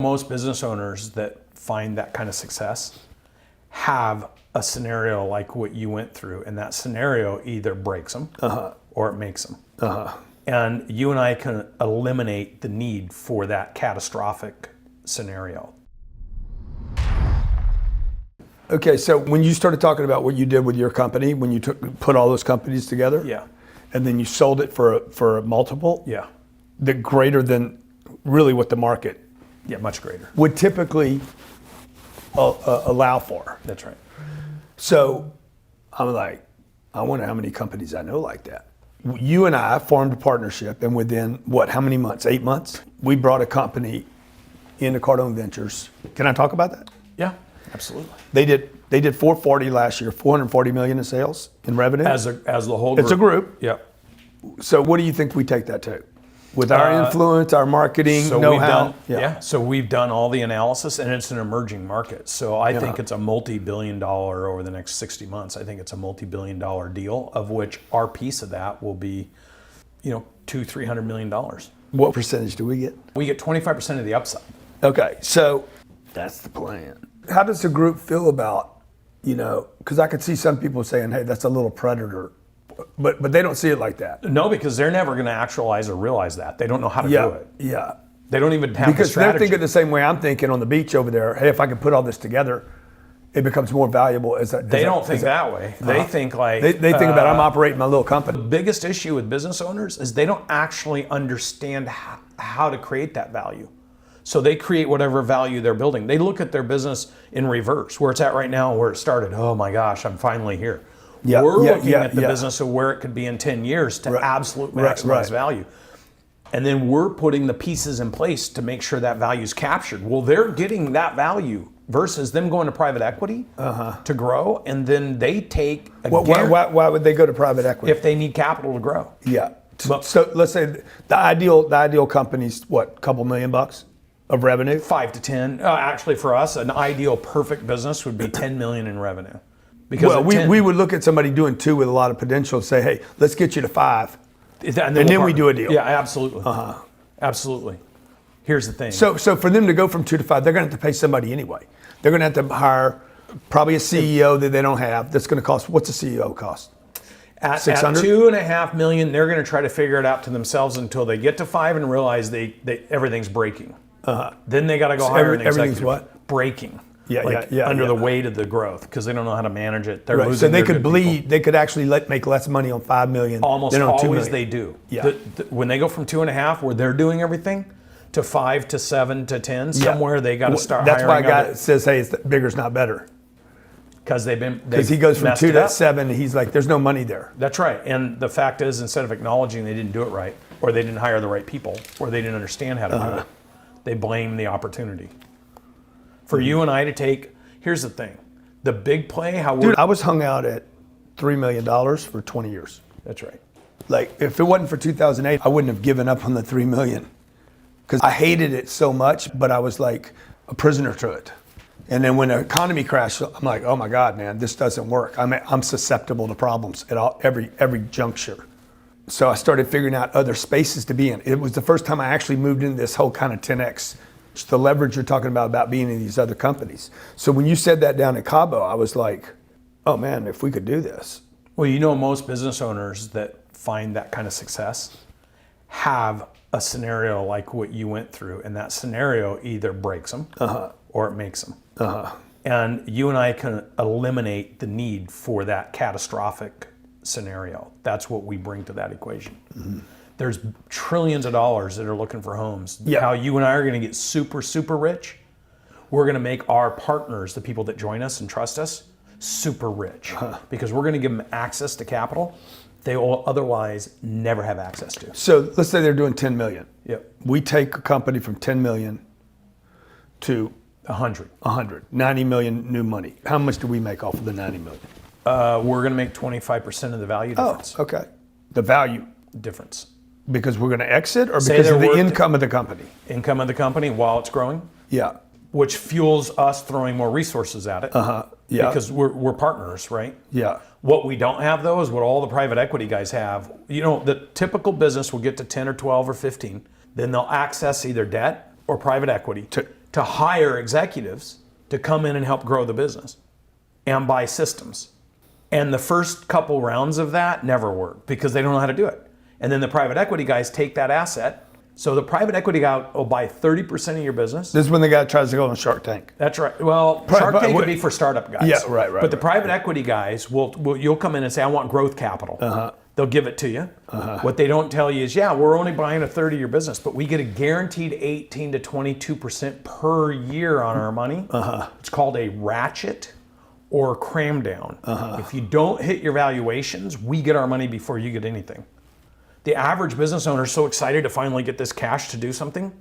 Most business owners that find that kind of success have a scenario like what you went through, and that scenario either breaks them or it makes them. And you and I can eliminate the need for that catastrophic scenario. Okay, so when you started talking about what you did with your company, when you put all those companies together, Yeah. and then you sold it for a multiple, Yeah. the greater than really what the market Yeah, much greater. would typically allow for. That's right. So I'm like, I wonder how many companies I know like that. You and I formed a partnership, and within how many months? 8 months? We brought a company into Cardone Ventures. Can I talk about that? Yeah, absolutely. They did 440 last year, 440 million in sales in revenue. As the whole group. It's a group. Yep. So what do you think we take that to? With our influence, our marketing, know-how? So we've done all the analysis, and it's an emerging market. So I think it's a multi-billion-dollar over the next 60 months. I think it's a multi-billion-dollar deal, of which our piece of that will be, $200-300 million. What percentage do we get? We get 25% of the upside. Okay, so that's the plan. How does the group feel about, because I could see some people saying, hey, that's a little predator. But they don't see it like that. No, because they're never going to actualize or realize that. They don't know how to do it. Yeah. They don't even have the Because strategy. they're thinking the same way I'm thinking on the beach over there. Hey, if I can put all this together, it becomes more valuable. They don't think that way. They think like... They think about, I'm operating my little company. The biggest issue with business owners is they don't actually understand how to create that value. So they create whatever value they're building. They look at their business in reverse, where it's at right now, where it started. Oh my gosh, I'm finally here. We're looking at the business of where it could be in 10 years to absolutely maximize value. And then we're putting the pieces in place to make sure that value is captured. Well, they're getting that value versus them going to private equity to grow, and then they take Why would they go to private equity? If they need capital to grow. Yeah. So let's say the ideal company's what, couple $1 million of revenue? 5 to 10. Actually, for us, an ideal perfect business would be 10 million in revenue. Because we would look at somebody doing 2 with a lot of potential and say, hey, let's get you to 5. And then we do a deal. Yeah, absolutely. Absolutely. Here's the thing. So for them to go from 2 to 5, they're going to have to pay somebody anyway. They're going to have to hire probably a CEO that they don't have. That's going to cost, what's a CEO cost? At 600? 2.5 million, they're going to try to figure it out to themselves until they get to 5 and realize they everything's breaking. Then they got to go hire an executive. Everything's what? Breaking. Yeah, under the weight of the growth, because they don't know how to manage it. They're losing. So they their could good bleed. people. They could actually make less money on 5 million. Almost than on 2 always million. they do. Yeah. When they go from 2.5, where they're doing everything, to 5 to 7 to 10, somewhere they got to start. That's hiring why a guy says, "Hey, bigger's not better." Because he goes from 2 to 7, and he's like, "There's no money there." That's right. And the fact is, instead of acknowledging they didn't do it right, or they didn't hire the right people, or they didn't understand how to do it, they blame the opportunity. For you and I to take. Here's the thing. The big play, I was hung out at $3 million for 20 years. That's right. Like, if it wasn't for 2008, I wouldn't have given up on the $3 million. Because I hated it so much, but I was like a prisoner to it. And then when the economy crashed, I'm like, oh my God, man, this doesn't work. I'm susceptible to problems at every juncture. So I started figuring out other spaces to be in. It was the first time I actually moved into this whole kind of 10X. The leverage you're talking about being in these other companies. So when you said that down in Cabo, I was like, oh man, if we could do this. Well, most business owners that find that kind of success have a scenario like what you went through, and that scenario either breaks them or it makes them. And you and I can eliminate the need for that catastrophic scenario. That's what we bring to that equation. There's trillions of dollars that are looking for homes. Yeah. How you and I are going to get super, super rich, we're going to make our partners, the people that join us and trust us, super rich. Because we're going to give them access to capital they will otherwise never have access to. So let's say they're doing 10 million. Yep. We take a company from 10 million to 100. 90 million new money. How much do we make off of the 90 million? We're going to make 25% of the value difference. Oh, okay. The value difference. Because we're going to exit, or because of the income of the company? Income of the company while it's growing. Yeah. Which fuels us throwing more resources at it. Yeah. Because we're partners, right? Yeah. What we don't have though is what all the private equity guys have. You know, the typical business will get to 10 or 12 or 15. Then they'll access either debt or private equity to hire executives to come in and help grow the business and buy systems. And the first couple rounds of that never work because they don't know how to do it. And then the private equity guys take that asset. So the private equity guy will buy 30% of your business. This is when the guy tries to go on Shark Tank. That's right. Well, Shark Tank would be for startup guys. Yeah, right. But the private equity guys you'll come in and say, I want growth capital. They'll give it to you. What they don't tell you is, yeah, we're only buying a third of your business, but we get a guaranteed 18 to 22% per year on our money. It's called a ratchet or cram down. If you don't hit your valuations, we get our money before you get anything. The average business owner is so excited to finally get this cash to do something.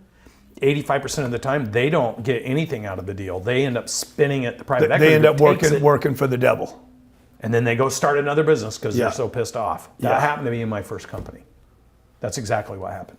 85% of the time, they don't get anything out of the deal. They end up spinning it. The private equity They end up takes it, working for the devil. and then they go start another business because Yeah. they're so pissed off. That Yeah. happened to me in my first company. That's exactly what happened.